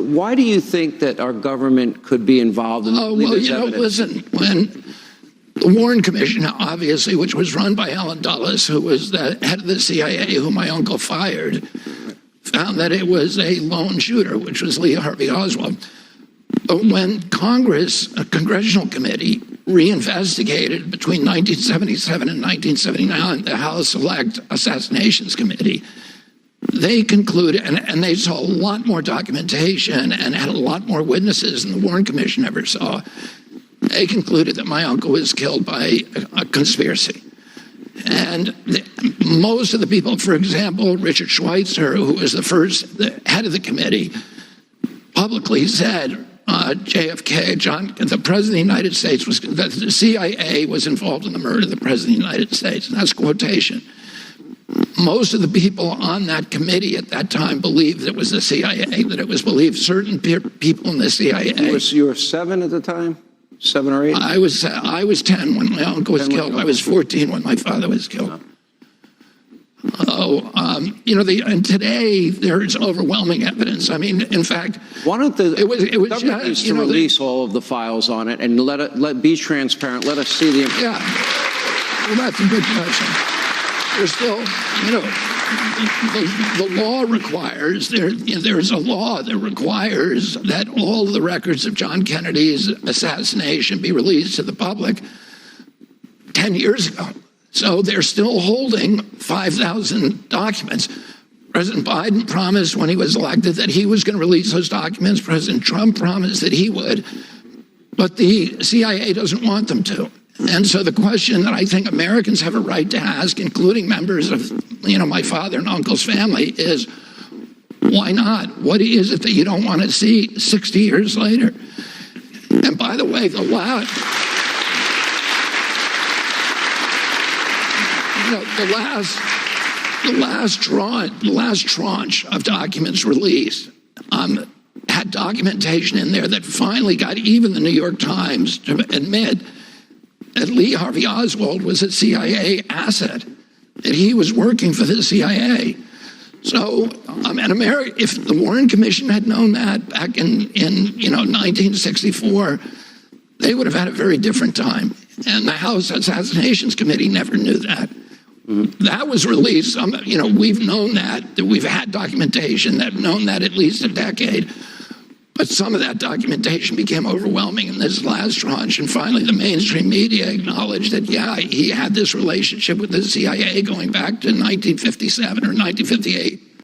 why do you think that our government could be involved in well, you know, evidence? listen, when the Warren Commission, obviously, which was run by Allen Dulles, who was the head of the CIA, who my uncle fired, found that it was a lone shooter, which was Lee Harvey Oswald. But when Congress, a congressional committee, reinvestigated between 1977 and 1979 the House Select Assassinations Committee, they concluded, and they saw a lot more documentation and had a lot more witnesses than the Warren Commission ever saw. They concluded that my uncle was killed by a conspiracy. And most of the people, for example, Richard Schweitzer, who was the head of the committee, publicly said, JFK, the President of the United States, that the CIA was involved in the murder of the President of the United States. And that's quotation. Most of the people on that committee at that time believed it was the CIA, that it was believed certain people in the CIA. You were 7 at the time? 7 or 8? I was 10 when my uncle was killed. I was 14 when my father was killed. You know, and today there is overwhelming evidence. I mean, in fact, why don't the government needs to release all of the files on it and let be transparent. Let us see the information. Yeah, well, that's a good question. There's still, you know, the law requires, there's a law that requires that all the records of John Kennedy's assassination be released to the public 10 years ago. So they're still holding 5,000 documents. President Biden promised when he was elected that he was going to release those documents. President Trump promised that he would, but the CIA doesn't want them to. And so the question that I think Americans have a right to ask, including members of, you know, my father and uncle's family, is why not? What is it that you don't want to see 60 years later? And by the way, the last tranche of documents released had documentation in there that finally got even the New York Times to admit that Lee Harvey Oswald was a CIA asset, that he was working for the CIA. So, in America, if the Warren Commission had known that back in 1964, they would have had a very different time. And the House Assassinations Committee never knew that. That was released. You know, we've known that we've had documentation that known that at least a decade. But some of that documentation became overwhelming in this last tranche. And finally, the mainstream media acknowledged that, yeah, he had this relationship with the CIA going back to 1957 or 1958.